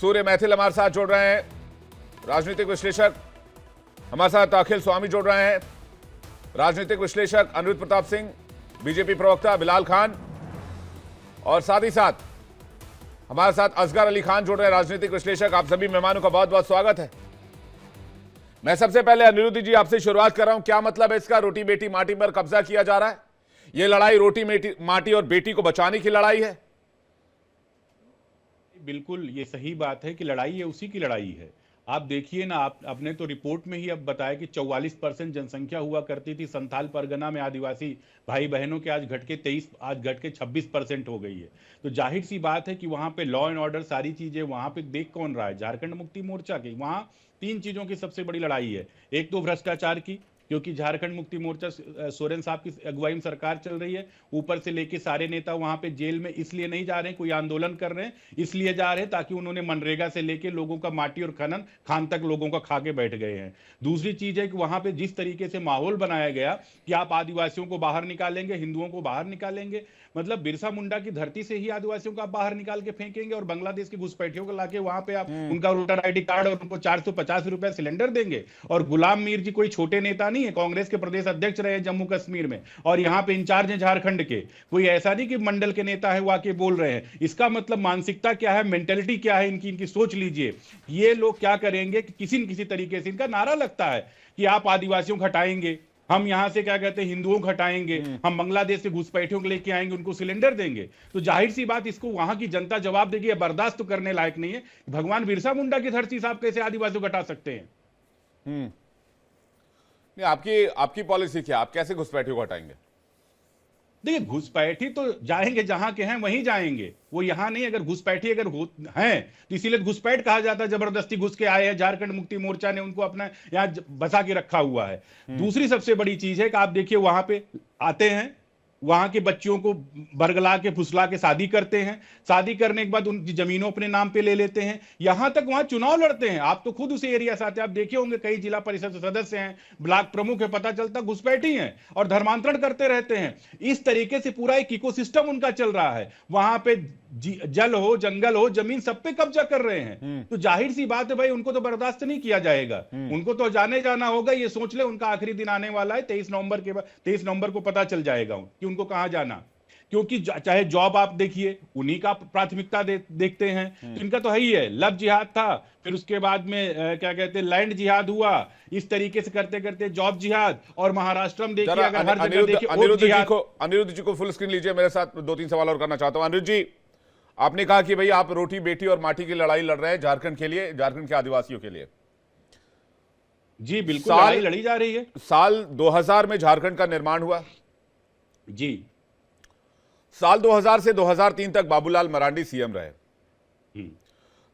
सूर्य मैथिल हमारे साथ जुड़ रहे हैं, राजनीतिक विश्लेषक हमारे साथ अखिल स्वामी जुड़ रहे हैं, राजनीतिक विश्लेषक अनिरुद्ध प्रताप सिंह, बीजेपी प्रवक्ता बिलाल खान, और साथ ही साथ हमारे साथ असगर अली खान जुड़ रहे हैं, राजनीतिक विश्लेषक। आप सभी मेहमानों का बहुत बहुत स्वागत है। मैं सबसे पहले अनिरुद्ध जी आपसे शुरुआत कर रहा हूं, क्या मतलब है इसका? रोटी बेटी माटी पर कब्जा किया जा रहा है, यह लड़ाई रोटी माटी और बेटी को बचाने की लड़ाई है? बिल्कुल, ये सही बात है कि लड़ाई है, उसी की लड़ाई है। आप देखिए ना, आपने तो रिपोर्ट में ही अब बताया कि 44% जनसंख्या हुआ करती थी संथाल परगना में आदिवासी भाई बहनों के, आज घट के 26% हो गई है। तो जाहिर सी बात है कि वहां पे लॉ एंड ऑर्डर सारी चीजें वहां पे देख कौन रहा है? झारखंड मुक्ति मोर्चा की। वहां तीन चीजों की सबसे बड़ी लड़ाई है। एक तो भ्रष्टाचार की, क्योंकि झारखंड मुक्ति मोर्चा सोरेन साहब की अगुवाई में सरकार चल रही है। ऊपर से लेके सारे नेता वहां पे जेल में इसलिए नहीं जा रहे हैं, कोई आंदोलन कर रहे हैं, इसलिए जा रहे हैं ताकि उन्होंने मनरेगा से लेके लोगों का माटी और खनन खान तक लोगों का खा के बैठ गए हैं। दूसरी चीज है कि वहां पे जिस तरीके से माहौल बनाया गया कि आप आदिवासियों को बाहर निकालेंगे, हिंदुओं को बाहर निकालेंगे, मतलब बिरसा मुंडा की धरती से ही आदिवासियों को आप बाहर निकाल के फेंकेंगे और बांग्लादेश के घुसपैठियों को लाके वहां पे आप उनका वोटर आईडी कार्ड और उनको 450 रुपए सिलेंडर देंगे। और गुलाम मीर जी कोई छोटे नेता नहीं है, कांग्रेस के प्रदेश अध्यक्ष रहे जम्मू कश्मीर में, और यहाँ पे इंचार्ज है झारखंड के। कोई ऐसा नहीं कि मंडल के नेता है वो आके बोल रहे हैं। इसका मतलब मानसिकता क्या है, मेंटेलिटी क्या है इनकी सोच लीजिए। ये लोग क्या करेंगे कि किसी न किसी तरीके से इनका नारा लगता है कि आप आदिवासियों को हटाएंगे, हम यहां से क्या कहते हैं हिंदुओं को हटाएंगे, हम बांग्लादेश से घुसपैठियों को लेके आएंगे, उनको सिलेंडर देंगे। तो जाहिर सी बात, इसको वहां की जनता जवाब देगी, बर्दाश्त तो करने लायक नहीं है। भगवान बिरसा मुंडा की धरती से आप कैसे आदिवासियों को हटा सकते हैं? नहीं, आपकी पॉलिसी क्या? आप कैसे घुसपैठियों को हटाएंगे? देखिए, घुसपैठी तो जाएंगे जहां के हैं वहीं जाएंगे, वो यहां नहीं। अगर घुसपैठी हैं तो इसीलिए घुसपैठ कहा जाता है, जबरदस्ती घुस के आए हैं। झारखंड मुक्ति मोर्चा ने उनको अपना यहां बसा के रखा हुआ है। दूसरी सबसे बड़ी चीज है कि आप देखिए वहां पे आते हैं, वहां के बच्चियों को बरगला के फुसला के शादी करते हैं, शादी करने के बाद उनकी जमीनों अपने नाम पे ले लेते हैं, यहां तक वहां चुनाव लड़ते हैं। आप तो खुद उस एरिया से आते हैं, आप देखे होंगे कई जिला परिषद सदस्य हैं, ब्लॉक प्रमुख है, पता चलता घुसपैठी हैं और धर्मांतरण करते रहते हैं। इस तरीके से पूरा एक इकोसिस्टम उनका चल रहा है। वहां पे जल हो, जंगल हो, जमीन सब पे कब्जा कर रहे हैं। तो जाहिर सी बात है भाई, उनको तो बर्दाश्त नहीं किया जाएगा, उनको तो जाना होगा। ये सोच ले उनका आखिरी दिन आने वाला है 23 नवंबर के बाद। 23 नवंबर को पता चल जाएगा कि उनको कहां जाना, क्योंकि चाहे जॉब आप देखिए, उन्हीं का प्राथमिकता देखते हैं। तो इनका तो है ही है। लव जिहाद था, फिर उसके बाद में क्या कहते हैं लैंड जिहाद हुआ, इस तरीके से करते करते जॉब जिहाद। और महाराष्ट्र में देखिए, अगर हर जगह देखिए अनिरुद्ध जी को फुल स्क्रीन लीजिए, मेरे साथ 2-3 सवाल और करना चाहता हूं। अनिरुद्ध जी, आपने कहा कि भाई आप रोटी बेटी और माटी की लड़ाई लड़ रहे हैं झारखंड के लिए, झारखंड के आदिवासियों के लिए। जी बिल्कुल, लड़ाई लड़ी जा रही है। साल 2000 में झारखंड का निर्माण हुआ जी। साल 2000 से 2003 तक बाबूलाल मरांडी सीएम रहे,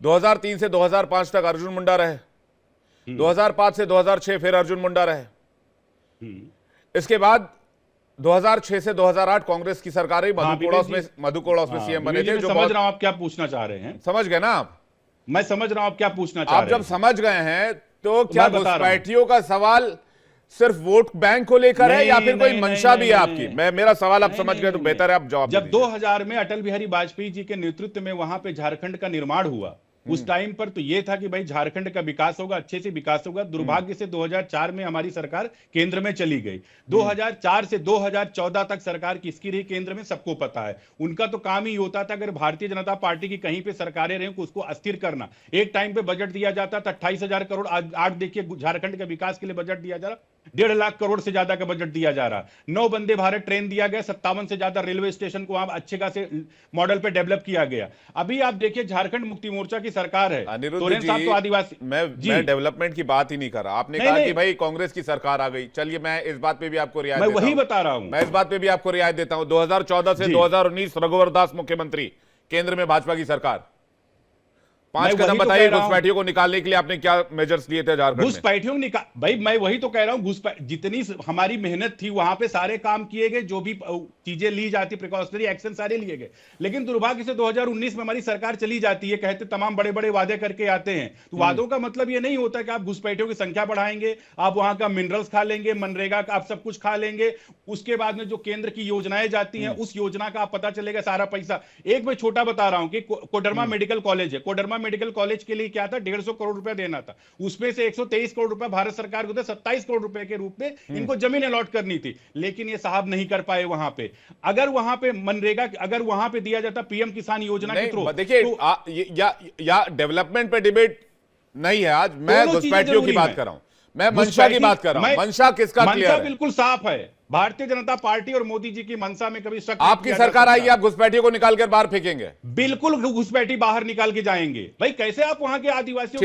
2003 से 2005 तक अर्जुन मुंडा रहे, 2005 से 2006 फिर अर्जुन मुंडा रहे। इसके बाद 2006 से 2008 कांग्रेस की सरकार रही, मधु कोड़ा उसमें सीएम बने थे। जो समझ रहा हूं आप क्या पूछना चाह रहे हैं, समझ गए ना आप? मैं समझ रहा हूं आप क्या पूछना चाह रहे हैं। आप जब समझ गए हैं तो क्या घुसपैठियों का सवाल सिर्फ वोट बैंक को लेकर है या फिर कोई मंशा भी है आपकी? मेरा सवाल आप समझ गए तो बेहतर है आप जवाब। जब 2000 में अटल बिहारी वाजपेयी जी के नेतृत्व में वहां पे झारखंड का निर्माण हुआ, उस टाइम पर तो यह था कि भाई झारखंड का विकास होगा, अच्छे से विकास होगा। दुर्भाग्य से 2004 में हमारी सरकार केंद्र में चली गई। 2004 से 2014 तक सरकार किसकी रही केंद्र में, सबको पता है। उनका तो काम ही होता था, अगर भारतीय जनता पार्टी की कहीं पे सरकारें रही उसको अस्थिर करना। एक टाइम पे बजट दिया जाता था 28,000 करोड़, आज देखिए झारखंड के विकास के लिए बजट दिया जा रहा 1.5 लाख करोड़ से ज्यादा का बजट दिया जा रहा। 9 वंदे भारत ट्रेन दिया गया, 57 से ज्यादा रेलवे स्टेशन को वहां अच्छे खासे मॉडल पे डेवलप किया गया। अभी आप देखिए झारखंड मुक्ति मोर्चा की सरकार है, अनिरुद्ध जी, तो आदिवासी मैं डेवलपमेंट की बात ही नहीं कर रहा। आपने कहा कि भाई कांग्रेस की सरकार आ गई, चलिए मैं इस बात पे भी आपको रियायत देता हूं। मैं वही बता रहा हूं, मैं इस बात पे भी आपको रियायत देता हूं। 2014 से 2019 रघुवर दास मुख्यमंत्री, केंद्र में भाजपा की सरकार। 5 कदम बताइए घुसपैठियों को निकालने के लिए आपने क्या मेजर्स लिए थे झारखंड में? घुसपैठियों भाई मैं वही तो कह रहा हूं, जितनी हमारी मेहनत थी वहां पे सारे काम किए गए, जो भी चीजें ली जाती प्रिकॉशनरी एक्शन सारे लिए गए। लेकिन दुर्भाग्य से 2019 में हमारी सरकार चली जाती है, कहते तमाम बड़े बड़े वादे करके आते हैं। तो वादों का मतलब ये नहीं होता कि आप घुसपैठियों की संख्या बढ़ाएंगे, आप वहां का मिनरल्स खा लेंगे, मनरेगा का आप सब कुछ खा लेंगे। उसके बाद में जो केंद्र की योजनाएं जाती हैं उस योजना का आप पता चलेगा सारा पैसा। एक मैं छोटा बता रहा हूं कि कोडरमा मेडिकल कॉलेज है, कोडरमा मेडिकल कॉलेज के लिए क्या था, 150 करोड़ रुपए देना था, उसमें से 123 करोड़ रुपए भारत सरकार को 27 करोड़ रुपए के रूप में इनको जमीन अलॉट करनी थी, लेकिन ये साहब नहीं कर पाए। वहां पे अगर वहां पे मनरेगा, अगर वहां पे दिया जाता पीएम किसान योजना के थ्रू, देखिए या डेवलपमेंट पे डिबेट नहीं है आज, मैं घुसपैठियों की बात कर रहा हूं, मैं मंशा की बात कर रहा हूं। मंशा किसका क्लियर है? बिल्कुल साफ है, भारतीय जनता पार्टी और मोदी जी की मंशा में कभी शक आपकी सरकार आएगी, आप घुसपैठियों को निकाल कर बाहर फेंकेंगे? बिल्कुल घुसपैठी बाहर निकाल के जाएंगे। भाई कैसे आप वहां के आदिवासियों